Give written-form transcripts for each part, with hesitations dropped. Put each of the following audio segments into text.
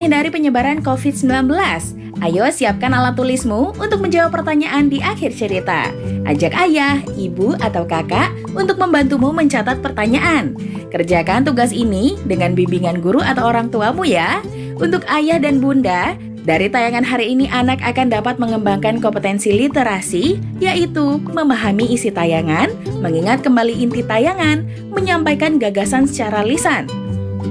Hindari penyebaran COVID-19. Ayo siapkan alat tulismu untuk menjawab pertanyaan di akhir cerita. Ajak ayah, ibu, atau kakak untuk membantumu mencatat pertanyaan. Kerjakan tugas ini dengan bimbingan guru atau orang tuamu ya. Untuk ayah dan bunda, dari tayangan hari ini anak akan dapat mengembangkan kompetensi literasi, yaitu memahami isi tayangan, mengingat kembali inti tayangan, menyampaikan gagasan secara lisan,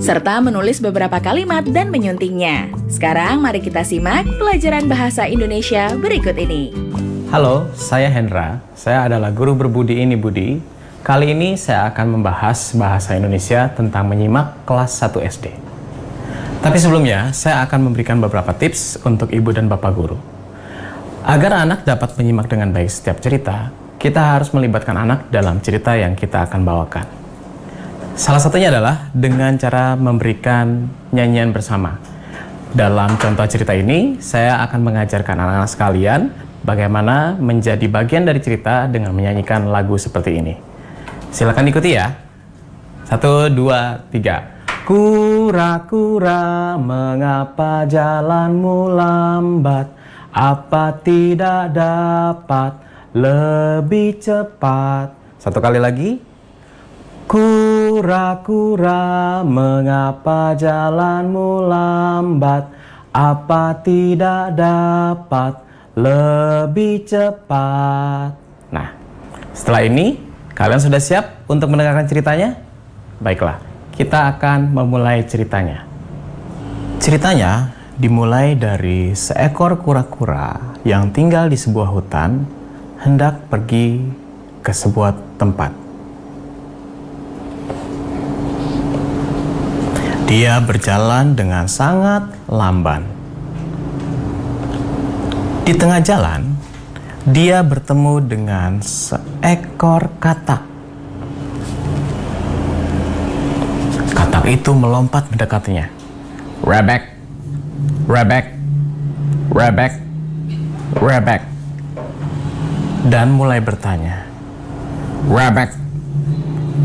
serta menulis beberapa kalimat dan menyuntingnya. Sekarang mari kita simak pelajaran bahasa Indonesia berikut ini. Halo, saya Hendra. Saya adalah guru berbudi ini Budi. Kali ini saya akan membahas bahasa Indonesia tentang menyimak kelas 1 SD. Tapi sebelumnya, saya akan memberikan beberapa tips untuk ibu dan bapak guru. Agar anak dapat menyimak dengan baik setiap cerita, kita harus melibatkan anak dalam cerita yang kita akan bawakan. Salah satunya adalah dengan cara memberikan nyanyian bersama. Dalam contoh cerita ini, saya akan mengajarkan anak-anak sekalian bagaimana menjadi bagian dari cerita dengan menyanyikan lagu seperti ini. Silakan ikuti ya. 1, 2, 3. Kura-kura, mengapa jalanmu lambat? Apa tidak dapat lebih cepat? Satu kali lagi. Kura-kura, mengapa jalanmu lambat? Apa tidak dapat lebih cepat? Nah, setelah ini, kalian sudah siap untuk mendengarkan ceritanya? Baiklah, kita akan memulai ceritanya. Ceritanya dimulai dari seekor kura-kura yang tinggal di sebuah hutan, hendak pergi ke sebuah tempat. Dia berjalan dengan sangat lamban. Di tengah jalan, dia bertemu dengan seekor katak. Katak itu melompat mendekatinya. Rebek, rebek, rebek, rebek. Dan mulai bertanya. Rebek,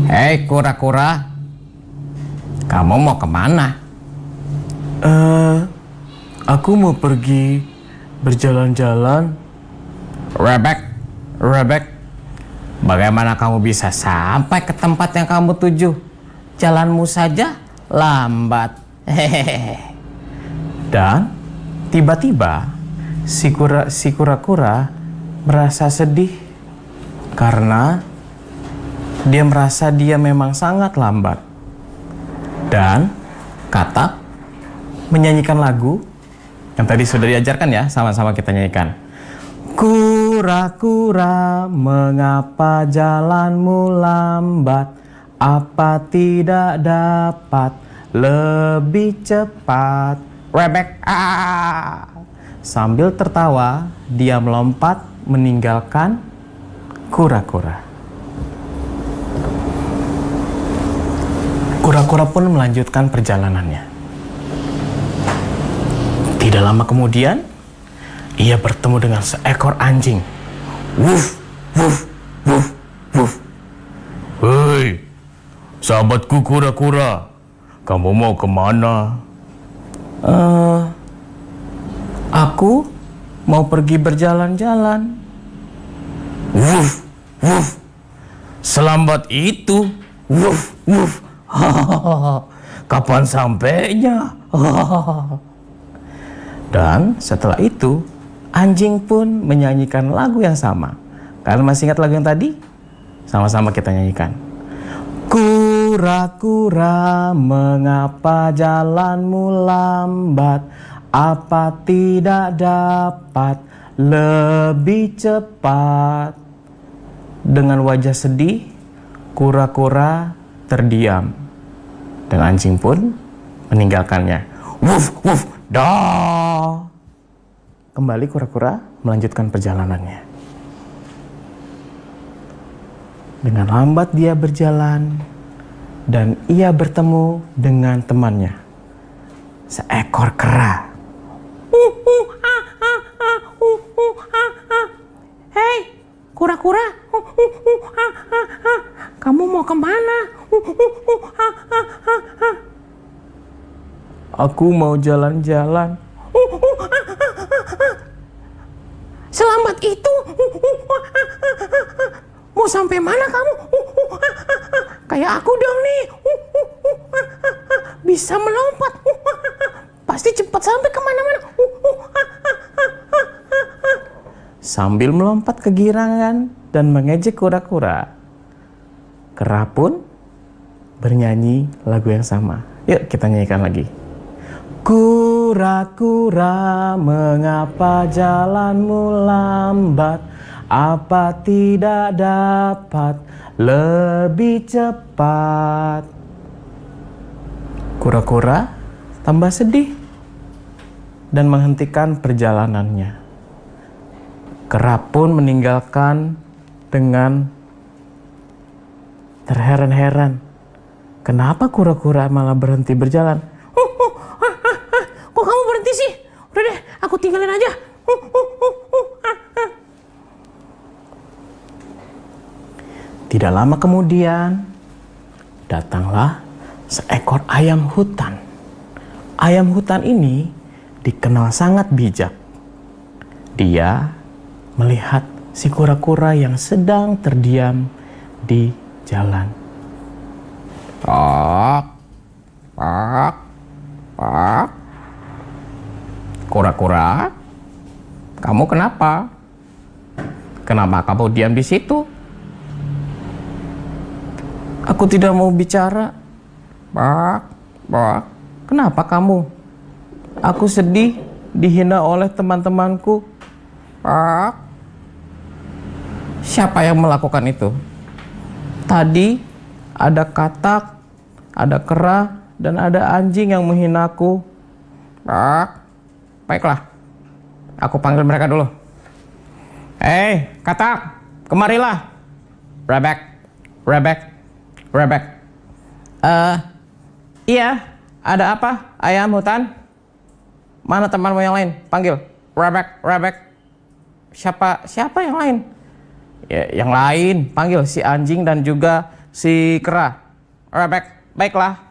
hei kura-kura, kamu mau kemana? Aku mau pergi berjalan-jalan. Rebek, rebek. Bagaimana kamu bisa sampai ke tempat yang kamu tuju? Jalanmu saja lambat. Hehehe. Dan tiba-tiba si kura-kura merasa sedih karena dia merasa dia memang sangat lambat. Dan katak menyanyikan lagu yang tadi sudah diajarkan ya, sama-sama kita nyanyikan. Kura-kura, mengapa jalanmu lambat? Apa tidak dapat lebih cepat? Rebek, Sambil tertawa, dia melompat meninggalkan kura-kura. Kura-kura pun melanjutkan perjalanannya. Tidak lama kemudian, ia bertemu dengan seekor anjing. Wuf, wuf, wuf, wuf. Hei, sahabatku kura-kura, kamu mau kemana? Aku mau pergi berjalan-jalan. Wuf, wuf. Selambat itu. Wuf, wuf. Kapan sampainya? Dan setelah itu, anjing pun menyanyikan lagu yang sama. Kalian masih ingat lagu yang tadi? Sama-sama kita nyanyikan. Kura-kura, mengapa jalanmu lambat? Apa tidak dapat lebih cepat? Dengan wajah sedih, kura-kura terdiam. Dan anjing pun meninggalkannya. Wuf, wuf, dah. Kembali kura-kura melanjutkan perjalanannya. Dengan lambat dia berjalan dan ia bertemu dengan temannya, seekor kera. Hei, kura-kura, kamu mau kemana? Aku mau jalan-jalan. Selamat itu. Mau sampai mana kamu? Kayak aku dong nih. Bisa melompat. Pasti cepat sampai kemana-mana. Sambil melompat kegirangan dan mengejek kura-kura, kera pun bernyanyi lagu yang sama. Yuk kita nyanyikan lagi. Kura-kura, mengapa jalanmu lambat? Apa tidak dapat lebih cepat? Kura-kura tambah sedih dan menghentikan perjalanannya. Kera pun meninggalkan dengan terheran-heran. Kenapa kura-kura malah berhenti berjalan? Kok kamu berhenti sih? Udah deh, aku tinggalin aja. Tidak lama kemudian, datanglah seekor ayam hutan. Ayam hutan ini dikenal sangat bijak. Dia melihat si kura-kura yang sedang terdiam di jalan. Pak, pak, pak. Kura-kura, kamu kenapa? Kenapa kamu diam di situ? Aku tidak mau bicara. Pak, pak, kenapa kamu? Aku sedih dihina oleh teman-temanku. Pak, siapa yang melakukan itu? Tadi ada katak, ada kera, dan ada anjing yang menghinaku. Pak, baiklah. Aku panggil mereka dulu. Hei, katak, kemarilah. Rebek, rebek, rebek. Iya, ada apa, ayam hutan? Mana temanmu yang lain? Panggil. Rebek, rebek. Siapa yang lain? Ya, yang lain, panggil si anjing dan juga si kera. Rebek, baiklah.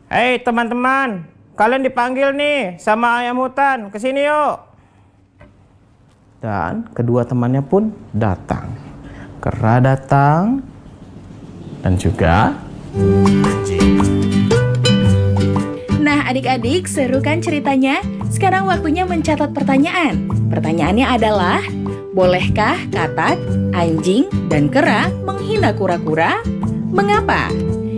Hei teman-teman, kalian dipanggil nih sama ayam hutan, kesini yuk. Dan kedua temannya pun datang. Kera datang dan juga anjing. Nah adik-adik, seru kan ceritanya? Sekarang waktunya mencatat pertanyaan. Pertanyaannya adalah, bolehkah katak, anjing, dan kera menghina kura-kura? Mengapa?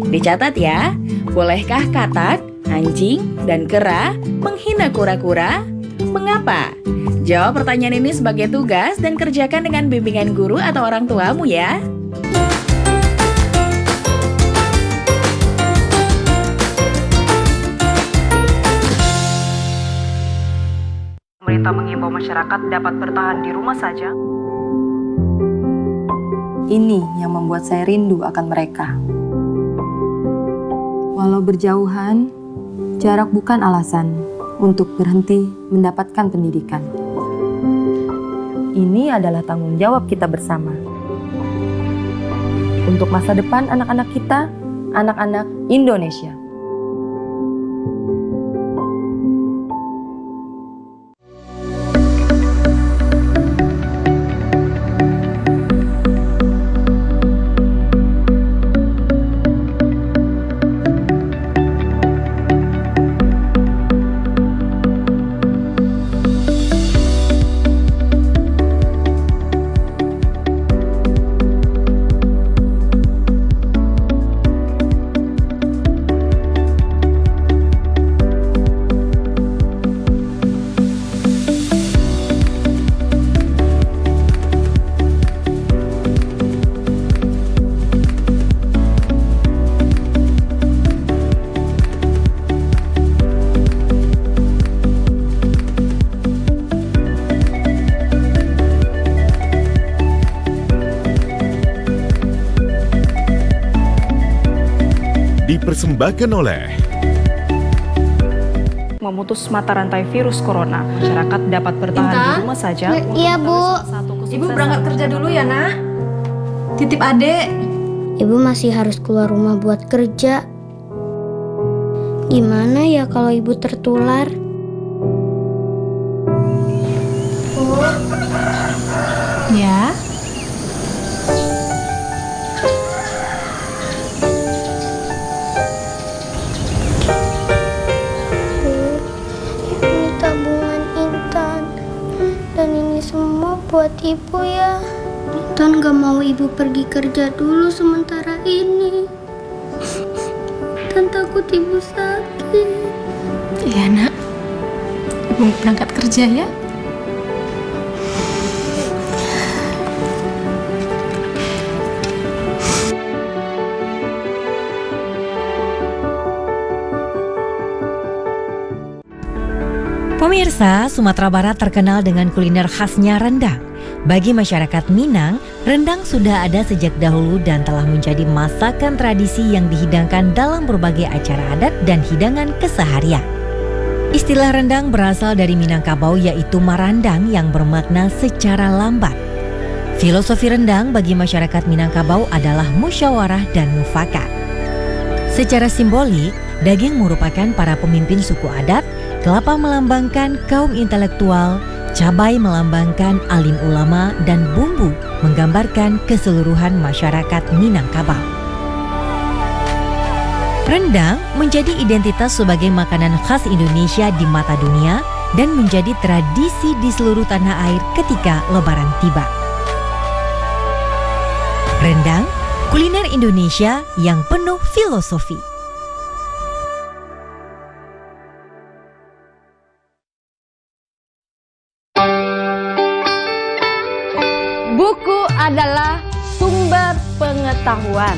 Dicatat ya. Bolehkah katak, anjing, dan kera menghina kura-kura? Mengapa? Jawab pertanyaan ini sebagai tugas dan kerjakan dengan bimbingan guru atau orang tuamu ya. Pemerintah mengimbau masyarakat dapat bertahan di rumah saja. Ini yang membuat saya rindu akan mereka. Walau berjauhan, jarak bukan alasan untuk berhenti mendapatkan pendidikan. Ini adalah tanggung jawab kita bersama. Untuk masa depan anak-anak kita, anak-anak Indonesia. Dipersembahkan oleh Memutus mata rantai virus corona, masyarakat dapat bertahan di rumah saja. Iya, Bu. Ibu berangkat kerja dulu ya, Nak. Titip adek. Ibu masih harus keluar rumah buat kerja. Gimana ya kalau ibu tertular? Ya, Ini tabungan Intan. Dan ini semua buat ibu ya. Intan gak mau ibu pergi kerja dulu sementara ini. Dan takut ibu sakit. iya nak. Ibu berangkat kerja ya. Pemirsa, Sumatera Barat terkenal dengan kuliner khasnya rendang. Bagi masyarakat Minang, rendang sudah ada sejak dahulu dan telah menjadi masakan tradisi yang dihidangkan dalam berbagai acara adat dan hidangan keseharian. Istilah rendang berasal dari Minangkabau yaitu marandang yang bermakna secara lambat. Filosofi rendang bagi masyarakat Minangkabau adalah musyawarah dan mufakat. Secara simbolik, daging merupakan para pemimpin suku adat, kelapa melambangkan kaum intelektual, cabai melambangkan alim ulama, dan bumbu menggambarkan keseluruhan masyarakat Minangkabau. Rendang menjadi identitas sebagai makanan khas Indonesia di mata dunia dan menjadi tradisi di seluruh tanah air ketika Lebaran tiba. Rendang, kuliner Indonesia yang penuh filosofi. Buku adalah sumber pengetahuan.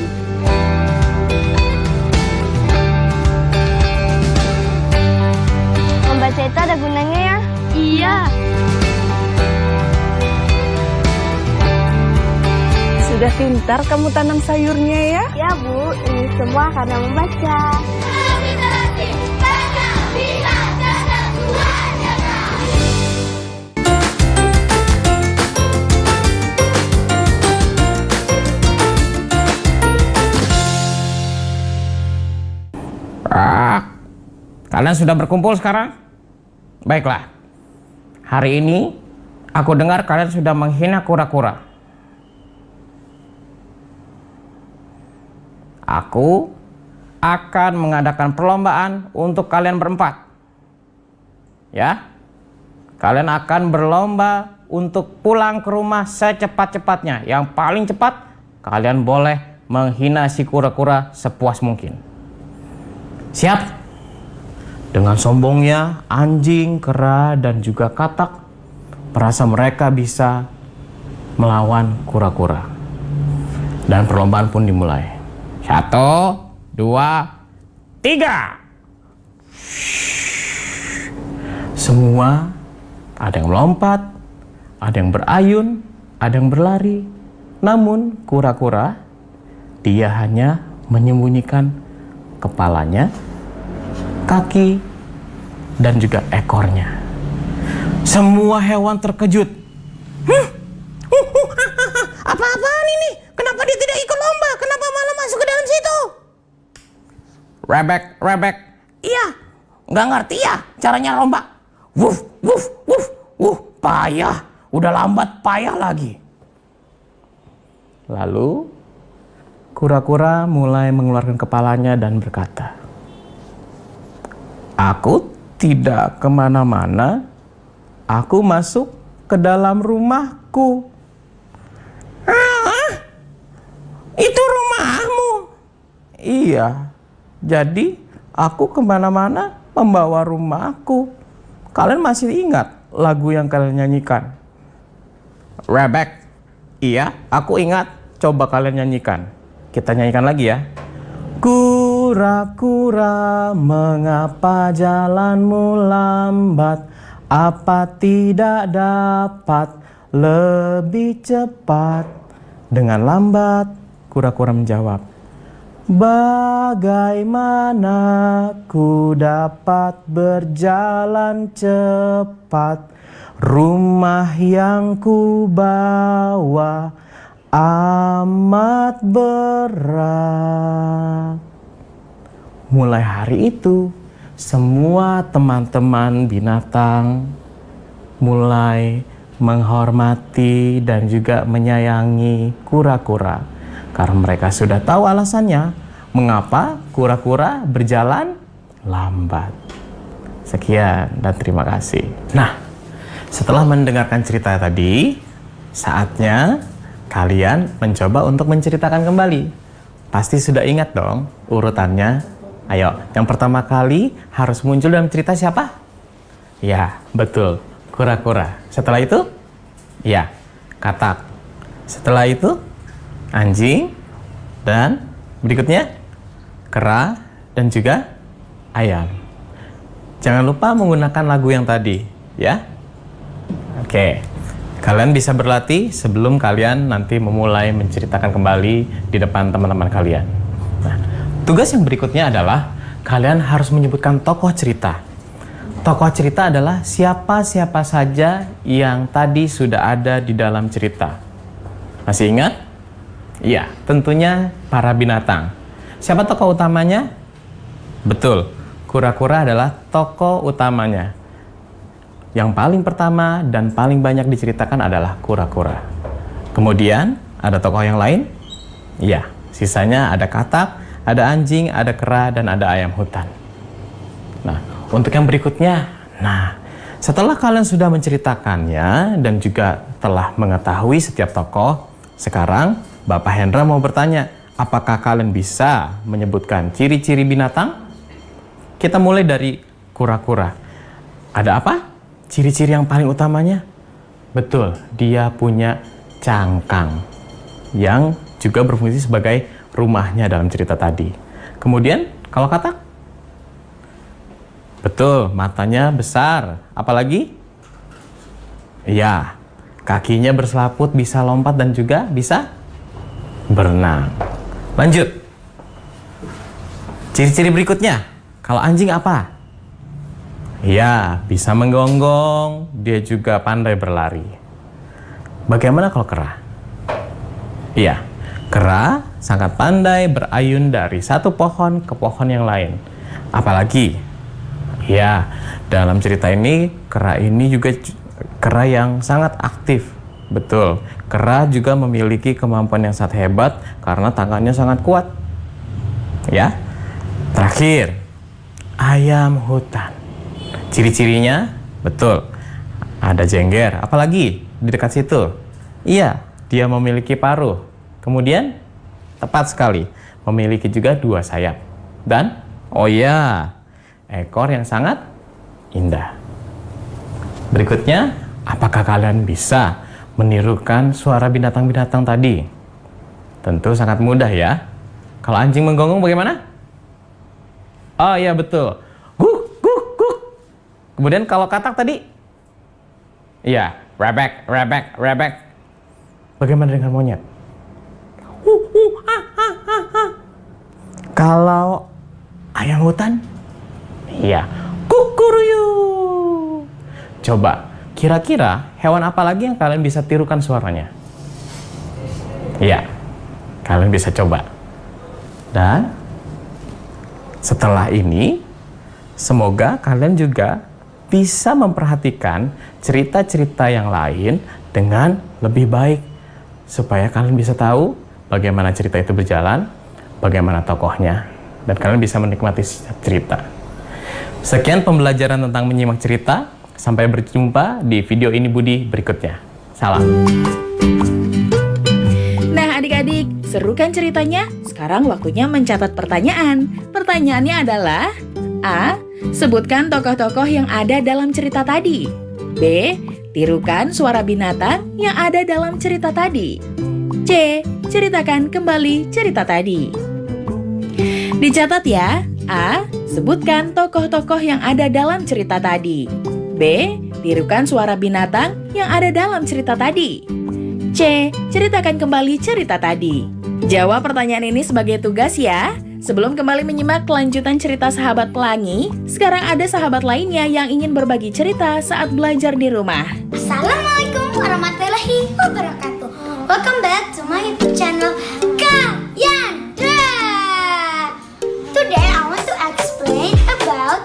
Membaca itu ada gunanya ya? Iya. Sudah pintar kamu tanam sayurnya ya? Ya Bu, ini semua karena membaca. Kalian sudah berkumpul sekarang? Baiklah. Hari ini aku dengar kalian sudah menghina kura-kura. Aku akan mengadakan perlombaan untuk kalian berempat. Ya. Kalian akan berlomba untuk pulang ke rumah secepat-cepatnya. Yang paling cepat kalian boleh menghina si kura-kura sepuas mungkin. Siap? Dengan sombongnya, anjing, kera, dan juga katak merasa mereka bisa melawan kura-kura. Dan perlombaan pun dimulai. 1, 2, 3. Semua ada yang melompat, ada yang berayun, ada yang berlari. Namun kura-kura, dia hanya menyembunyikan kepalanya, kaki, dan juga ekornya. Semua hewan terkejut. Apa-apaan ini? Kenapa dia tidak ikut lomba? Kenapa malah masuk ke dalam situ? Rebek. Iya, nggak ngerti ya caranya lomba. Wuf, payah. Udah lambat, payah lagi. Lalu, kura-kura mulai mengeluarkan kepalanya dan berkata, aku tidak kemana-mana, aku masuk ke dalam rumahku. Itu rumahmu? Iya, jadi aku kemana-mana membawa rumahku. Kalian masih ingat lagu yang kalian nyanyikan? Rebek, iya aku ingat, coba kalian nyanyikan. Kita nyanyikan lagi ya. Kura-kura, mengapa jalanmu lambat? Apa tidak dapat lebih cepat? Dengan lambat, kura-kura menjawab, bagaimana ku dapat berjalan cepat? Rumah yang ku bawa amat berat. Mulai hari itu, semua teman-teman binatang mulai menghormati dan juga menyayangi kura-kura karena mereka sudah tahu alasannya mengapa kura-kura berjalan lambat. Sekian dan terima kasih. Nah, setelah mendengarkan cerita tadi, saatnya kalian mencoba untuk menceritakan kembali. Pasti sudah ingat dong urutannya. Ayo, yang pertama kali harus muncul dalam cerita siapa? Ya, betul, kura-kura. Setelah itu, ya, katak. Setelah itu, anjing. Dan berikutnya, kera dan juga ayam. Jangan lupa menggunakan lagu yang tadi, ya. Oke, kalian bisa berlatih sebelum kalian nanti memulai menceritakan kembali di depan teman-teman kalian. Nah, tugas yang berikutnya adalah kalian harus menyebutkan tokoh cerita. Tokoh cerita adalah siapa-siapa saja yang tadi sudah ada di dalam cerita. Masih ingat? Iya, tentunya para binatang. Siapa tokoh utamanya? Betul, kura-kura adalah tokoh utamanya. Yang paling pertama dan paling banyak diceritakan adalah kura-kura. Kemudian, ada tokoh yang lain? Iya, sisanya ada katak, ada anjing, ada kera, dan ada ayam hutan. Nah, untuk yang berikutnya, setelah kalian sudah menceritakannya dan juga telah mengetahui setiap tokoh, sekarang Bapak Hendra mau bertanya, apakah kalian bisa menyebutkan ciri-ciri binatang? Kita mulai dari kura-kura. Ada apa? Ciri-ciri yang paling utamanya? Betul, dia punya cangkang yang juga berfungsi sebagai rumahnya dalam cerita tadi. Kemudian, kalau katak? Betul, matanya besar. Apalagi? Iya, kakinya berselaput, bisa lompat dan juga bisa berenang. Lanjut. Ciri-ciri berikutnya. Kalau anjing apa? Iya, bisa menggonggong. Dia juga pandai berlari. Bagaimana kalau kera? Iya, kera sangat pandai berayun dari satu pohon ke pohon yang lain. Apalagi? Ya, dalam cerita ini, kera ini juga kera yang sangat aktif. Betul, kera juga memiliki kemampuan yang sangat hebat karena tangannya sangat kuat. Ya, terakhir, ayam hutan. Ciri-cirinya, betul, ada jengger. Apalagi di dekat situ? Iya, dia memiliki paruh. Kemudian, tepat sekali, memiliki juga 2 sayap. Dan, oh ya, ekor yang sangat indah. Berikutnya, apakah kalian bisa menirukan suara binatang-binatang tadi? Tentu sangat mudah ya. Kalau anjing menggonggong bagaimana? Oh iya betul. Guk, guk, guk. Kemudian kalau katak tadi? Iya, rebek, rebek, rebek. Bagaimana dengan monyet? Kalau ayam hutan? Iya, kukuruyu. Coba, kira-kira hewan apa lagi yang kalian bisa tirukan suaranya? Iya, kalian bisa coba. Dan setelah ini, semoga kalian juga bisa memperhatikan cerita-cerita yang lain dengan lebih baik. Supaya kalian bisa tahu bagaimana cerita itu berjalan, bagaimana tokohnya, dan kalian bisa menikmati cerita. Sekian pembelajaran tentang menyimak cerita. Sampai berjumpa di video ini Budi berikutnya. Salam. Nah adik-adik, seru kan ceritanya? Sekarang waktunya mencatat pertanyaan. Pertanyaannya adalah A. Sebutkan tokoh-tokoh yang ada dalam cerita tadi. B. Tirukan suara binatang yang ada dalam cerita tadi. C. Ceritakan kembali cerita tadi. Dicatat ya. A. Sebutkan tokoh-tokoh yang ada dalam cerita tadi. B. Tirukan suara binatang yang ada dalam cerita tadi. C. Ceritakan kembali cerita tadi. Jawab pertanyaan ini sebagai tugas ya. Sebelum kembali menyimak kelanjutan cerita Sahabat Pelangi, sekarang ada sahabat lainnya yang ingin berbagi cerita saat belajar di rumah. Assalamualaikum warahmatullahi wabarakatuh. Welcome back to my YouTube channel Kayandra. Today I want to explain about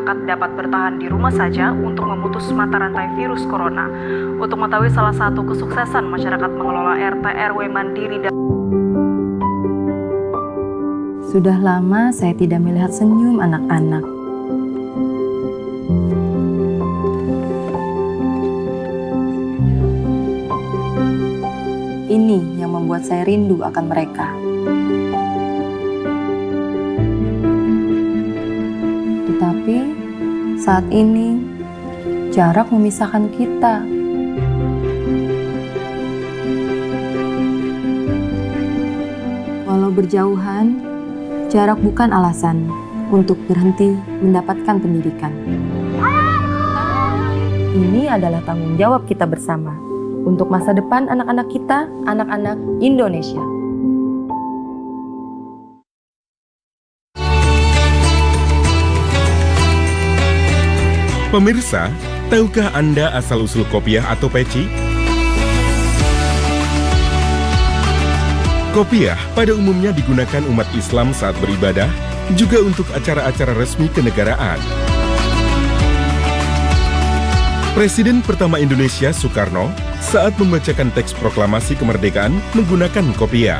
masyarakat dapat bertahan di rumah saja untuk memutus mata rantai virus corona. Untuk mengetahui salah satu kesuksesan masyarakat mengelola RT RW mandiri dan Sudah lama saya tidak melihat senyum anak-anak. Ini yang membuat saya rindu akan mereka. Tetapi saat ini jarak memisahkan kita. Walau berjauhan, jarak bukan alasan untuk berhenti mendapatkan pendidikan. Ini adalah tanggung jawab kita bersama untuk masa depan anak-anak kita, anak-anak Indonesia. Pemirsa, tahukah Anda asal-usul kopiah atau peci? Kopiah pada umumnya digunakan umat Islam saat beribadah, juga untuk acara-acara resmi kenegaraan. Presiden pertama Indonesia, Soekarno, saat membacakan teks proklamasi kemerdekaan menggunakan kopiah.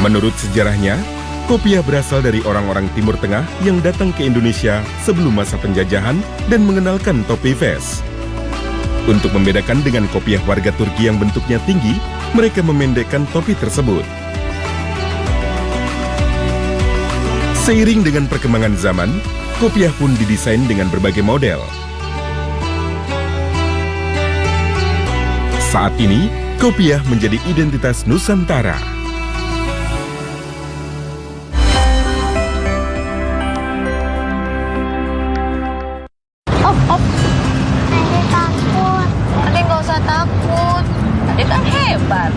Menurut sejarahnya, kopiah berasal dari orang-orang Timur Tengah yang datang ke Indonesia sebelum masa penjajahan dan mengenalkan topi fes. Untuk membedakan dengan kopiah warga Turki yang bentuknya tinggi, mereka memendekkan topi tersebut. Seiring dengan perkembangan zaman, kopiah pun didesain dengan berbagai model. Saat ini, kopiah menjadi identitas Nusantara. Adek takut. Adek nggak usah takut. Adek kan hebat.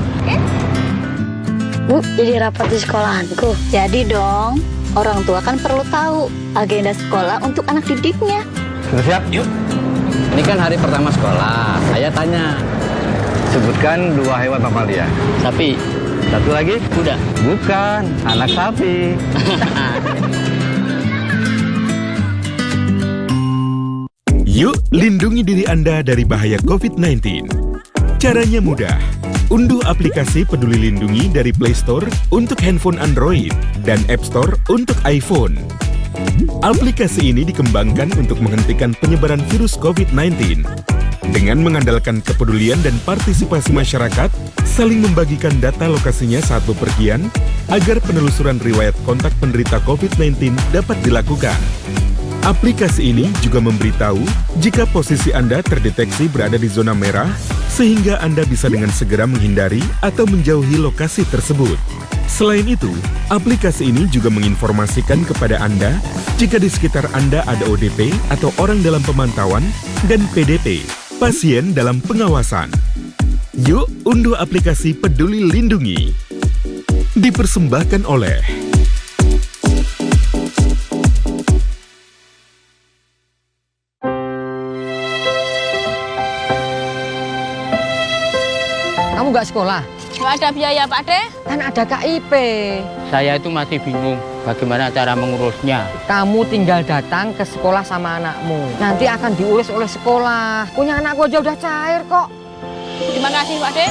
Bu, jadi rapat di sekolahanku. Jadi dong, orang tua kan perlu tahu agenda sekolah untuk anak didiknya. Sudah siap? Yuk. Ini kan hari pertama sekolah. Saya tanya, sebutkan 2 hewan mamalia. Sapi. Satu lagi? Kuda. Bukan, anak sapi. Yuk, lindungi diri Anda dari bahaya COVID-19. Caranya mudah. Unduh aplikasi Peduli Lindungi dari Play Store untuk handphone Android dan App Store untuk iPhone. Aplikasi ini dikembangkan untuk menghentikan penyebaran virus COVID-19. Dengan mengandalkan kepedulian dan partisipasi masyarakat, saling membagikan data lokasinya saat bepergian, agar penelusuran riwayat kontak penderita COVID-19 dapat dilakukan. Aplikasi ini juga memberitahu jika posisi Anda terdeteksi berada di zona merah, sehingga Anda bisa dengan segera menghindari atau menjauhi lokasi tersebut. Selain itu, aplikasi ini juga menginformasikan kepada Anda jika di sekitar Anda ada ODP atau orang dalam pemantauan dan PDP, pasien dalam pengawasan. Yuk, unduh aplikasi Peduli Lindungi. Dipersembahkan oleh Kamu nggak sekolah? Nggak ada biaya, Pak De. Kan ada KIP. Saya itu masih bingung bagaimana cara mengurusnya. Kamu tinggal datang ke sekolah sama anakmu. Nanti akan diurus oleh sekolah. Punya anakku aja udah cair kok. Terima kasih, Pak De.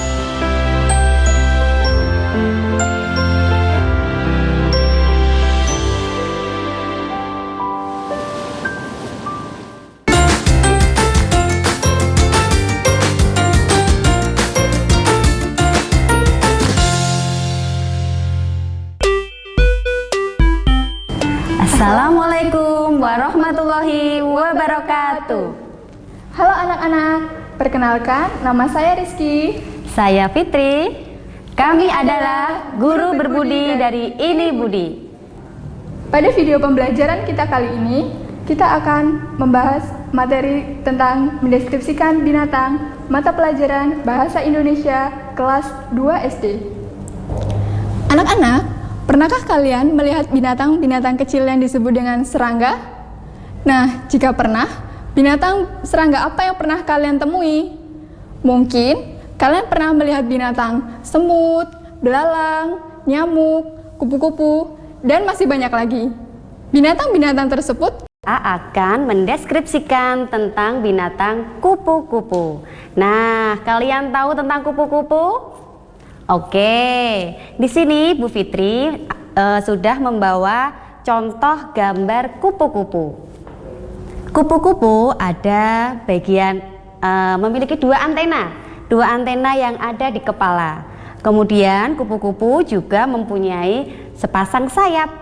Assalamualaikum warahmatullahi wabarakatuh. Halo anak-anak, perkenalkan nama saya Rizky. Saya Fitri. Kami adalah guru berbudi dari Ini Budi. Pada video pembelajaran kita kali ini, kita akan membahas materi tentang mendeskripsikan binatang mata pelajaran Bahasa Indonesia kelas 2 SD. Anak-anak, pernahkah kalian melihat binatang-binatang kecil yang disebut dengan serangga? Nah, jika pernah, binatang serangga apa yang pernah kalian temui? Mungkin kalian pernah melihat binatang semut, belalang, nyamuk, kupu-kupu, dan masih banyak lagi. Binatang-binatang tersebut akan mendeskripsikan tentang binatang kupu-kupu. Nah, kalian tahu tentang kupu-kupu? Oke, di sini Bu Fitri sudah membawa contoh gambar kupu-kupu. Kupu-kupu ada bagian memiliki dua antena yang ada di kepala. Kemudian kupu-kupu juga mempunyai sepasang sayap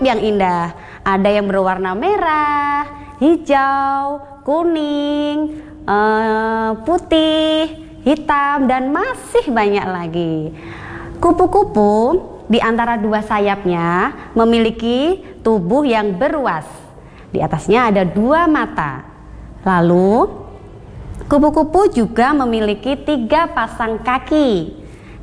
yang indah. Ada yang berwarna merah, hijau, kuning, putih, hitam, dan masih banyak lagi. Kupu-kupu di antara dua sayapnya memiliki tubuh yang beruas. Di atasnya ada dua mata. Lalu kupu-kupu juga memiliki 3 pasang kaki.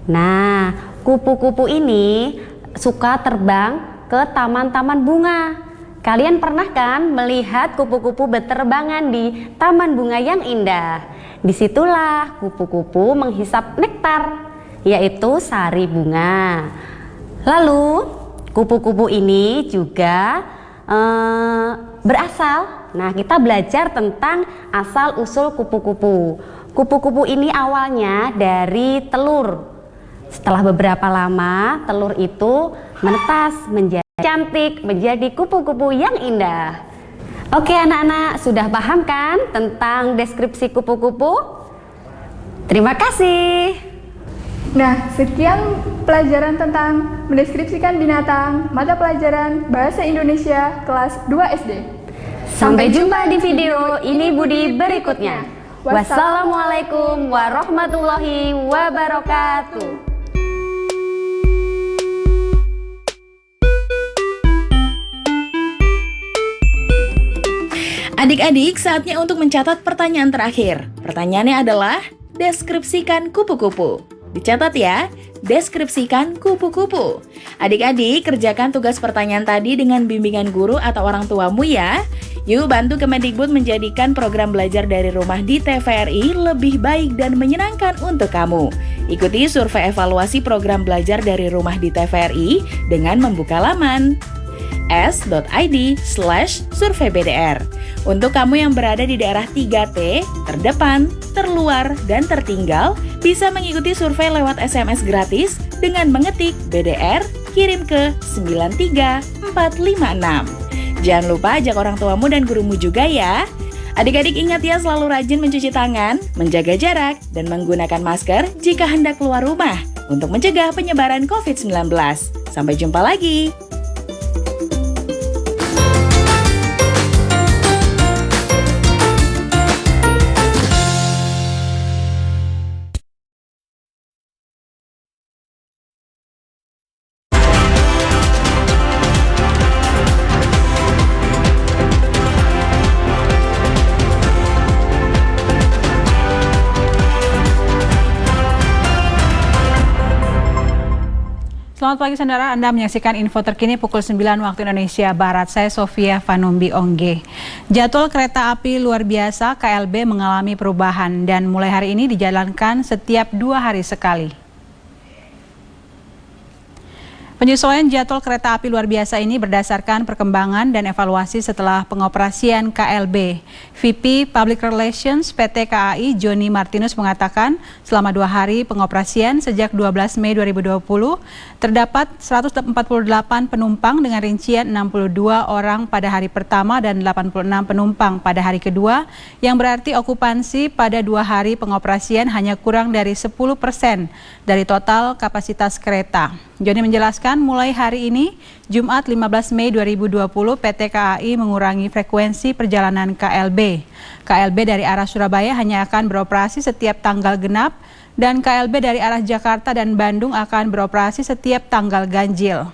Nah, kupu-kupu ini suka terbang ke taman-taman bunga. Kalian pernah kan melihat kupu-kupu berterbangan di taman bunga yang indah? Disitulah kupu-kupu menghisap nektar, yaitu sari bunga. Lalu kupu-kupu ini juga berasal. Nah, kita belajar tentang asal-usul kupu-kupu. Kupu-kupu ini awalnya dari telur. Setelah beberapa lama, telur itu menetas menjadi cantik, menjadi kupu-kupu yang indah. Oke anak-anak, sudah paham kan tentang deskripsi kupu-kupu? Terima kasih. Nah, sekian pelajaran tentang mendeskripsikan binatang, mata pelajaran Bahasa Indonesia kelas 2 SD. Sampai jumpa di video ini Budi berikutnya. Wassalamualaikum warahmatullahi wabarakatuh. Adik-adik, saatnya untuk mencatat pertanyaan terakhir. Pertanyaannya adalah, deskripsikan kupu-kupu. Dicatat ya, deskripsikan kupu-kupu. Adik-adik, kerjakan tugas pertanyaan tadi dengan bimbingan guru atau orang tuamu ya. Yuk bantu Kemendikbud menjadikan program belajar dari rumah di TVRI lebih baik dan menyenangkan untuk kamu. Ikuti survei evaluasi program belajar dari rumah di TVRI dengan membuka laman s.id/surveybdr. Untuk kamu yang berada di daerah 3T, terdepan, terluar, dan tertinggal, bisa mengikuti survei lewat SMS gratis dengan mengetik BDR, kirim ke 93456. Jangan lupa ajak orang tuamu dan gurumu juga ya. Adik-adik ingat ya, selalu rajin mencuci tangan, menjaga jarak, dan menggunakan masker jika hendak keluar rumah untuk mencegah penyebaran COVID-19. Sampai jumpa lagi. Selamat pagi saudara, Anda menyaksikan info terkini pukul 9 waktu Indonesia Barat. Saya Sofia Vanumbi Ongge. Jadwal kereta api luar biasa KLB mengalami perubahan dan mulai hari ini dijalankan setiap 2 hari sekali. Penyesuaian jadwal kereta api luar biasa ini berdasarkan perkembangan dan evaluasi setelah pengoperasian KLB. VP Public Relations PT KAI Joni Martinus mengatakan selama 2 hari pengoperasian sejak 12 Mei 2020 terdapat 148 penumpang dengan rincian 62 orang pada hari pertama dan 86 penumpang pada hari kedua, yang berarti okupansi pada 2 hari pengoperasian hanya kurang dari 10% dari total kapasitas kereta. Joni menjelaskan mulai hari ini, Jumat 15 Mei 2020, PT KAI mengurangi frekuensi perjalanan KLB. KLB dari arah Surabaya hanya akan beroperasi setiap tanggal genap, dan KLB dari arah Jakarta dan Bandung akan beroperasi setiap tanggal ganjil.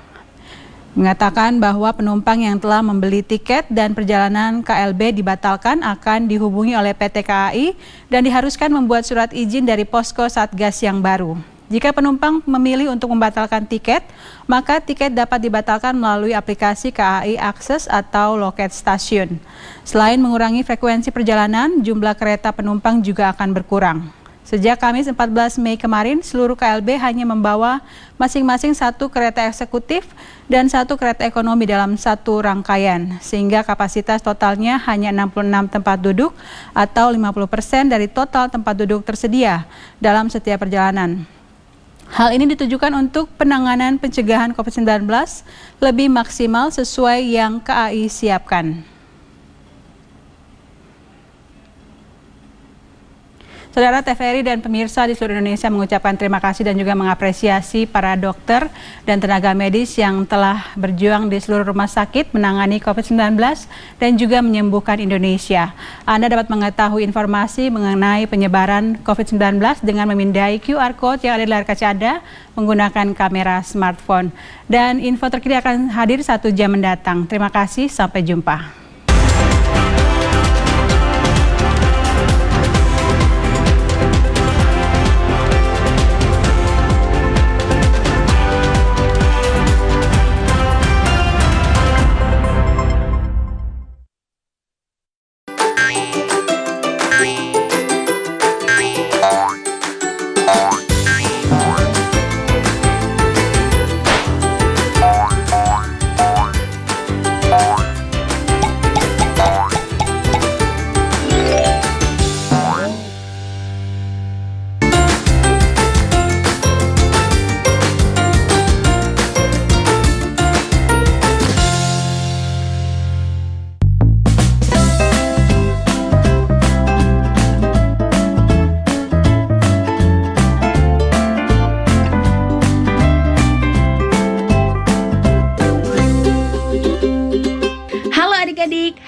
Mengatakan bahwa penumpang yang telah membeli tiket dan perjalanan KLB dibatalkan akan dihubungi oleh PT KAI dan diharuskan membuat surat izin dari posko Satgas yang baru. Jika penumpang memilih untuk membatalkan tiket, maka tiket dapat dibatalkan melalui aplikasi KAI Akses atau loket stasiun. Selain mengurangi frekuensi perjalanan, jumlah kereta penumpang juga akan berkurang. Sejak Kamis 14 Mei kemarin, seluruh KLB hanya membawa masing-masing 1 kereta eksekutif dan 1 kereta ekonomi dalam satu rangkaian, sehingga kapasitas totalnya hanya 66 tempat duduk atau 50% dari total tempat duduk tersedia dalam setiap perjalanan. Hal ini ditujukan untuk penanganan pencegahan COVID-19 lebih maksimal sesuai yang KAI siapkan. Saudara TVRI dan pemirsa di seluruh Indonesia mengucapkan terima kasih dan juga mengapresiasi para dokter dan tenaga medis yang telah berjuang di seluruh rumah sakit menangani COVID-19 dan juga menyembuhkan Indonesia. Anda dapat mengetahui informasi mengenai penyebaran COVID-19 dengan memindai QR Code yang ada di layar kaca Anda menggunakan kamera smartphone. Dan info terkini akan hadir 1 jam mendatang. Terima kasih, sampai jumpa.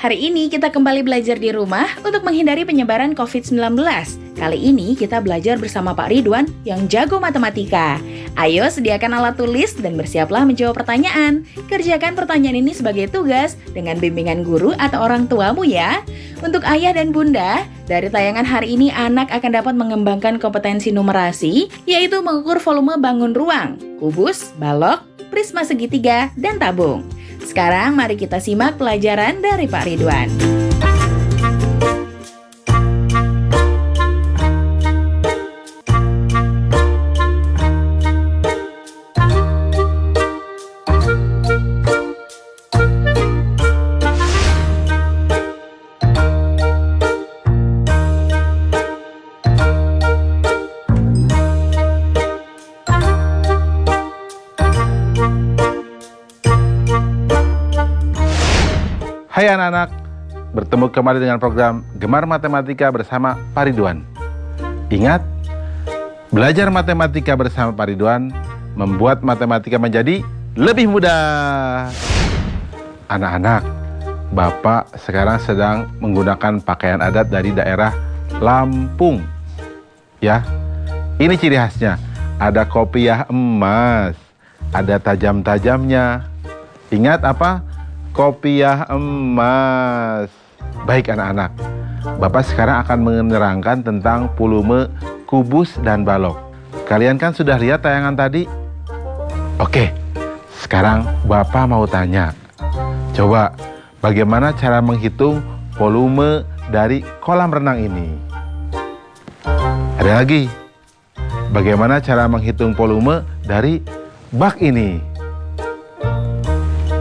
Hari ini kita kembali belajar di rumah untuk menghindari penyebaran COVID-19. Kali ini kita belajar bersama Pak Ridwan yang jago matematika. Ayo sediakan alat tulis dan bersiaplah menjawab pertanyaan. Kerjakan pertanyaan ini sebagai tugas dengan bimbingan guru atau orang tuamu ya. Untuk ayah dan bunda, dari tayangan hari ini anak akan dapat mengembangkan kompetensi numerasi, yaitu mengukur volume bangun ruang, kubus, balok, prisma segitiga, dan tabung. Sekarang mari kita simak pelajaran dari Pak Ridwan. Hai anak-anak, bertemu kembali dengan program Gemar Matematika bersama Pak Ridwan. Ingat, belajar matematika bersama Pak Ridwan membuat matematika menjadi lebih mudah. Anak-anak, Bapak sekarang sedang menggunakan pakaian adat dari daerah Lampung. Ya, ini ciri khasnya. Ada kopiah emas, ada tajam-tajamnya. Ingat apa? Kopiah emas. Baik anak-anak, Bapak sekarang akan menerangkan tentang volume kubus dan balok. Kalian kan sudah lihat tayangan tadi? Oke, sekarang Bapak mau tanya. Coba, bagaimana cara menghitung volume dari kolam renang ini? Ada lagi. Bagaimana cara menghitung volume dari bak ini?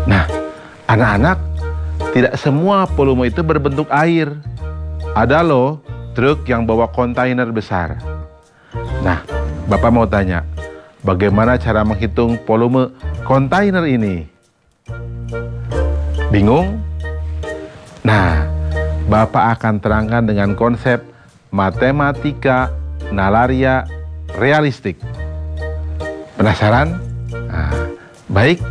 Nah, anak-anak, tidak semua volume itu berbentuk air. Ada loh truk yang bawa kontainer besar. Nah, Bapak mau tanya, bagaimana cara menghitung volume kontainer ini? Bingung? Nah, Bapak akan terangkan dengan konsep matematika nalaria realistik. Penasaran? Nah, baik.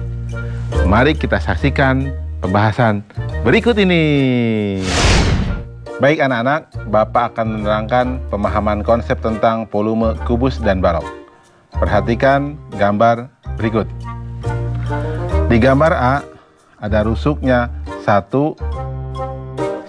Mari kita saksikan pembahasan berikut ini. Baik anak-anak, Bapak akan menerangkan pemahaman konsep tentang volume kubus dan balok. Perhatikan gambar berikut. Di gambar A, ada rusuknya 1, 1,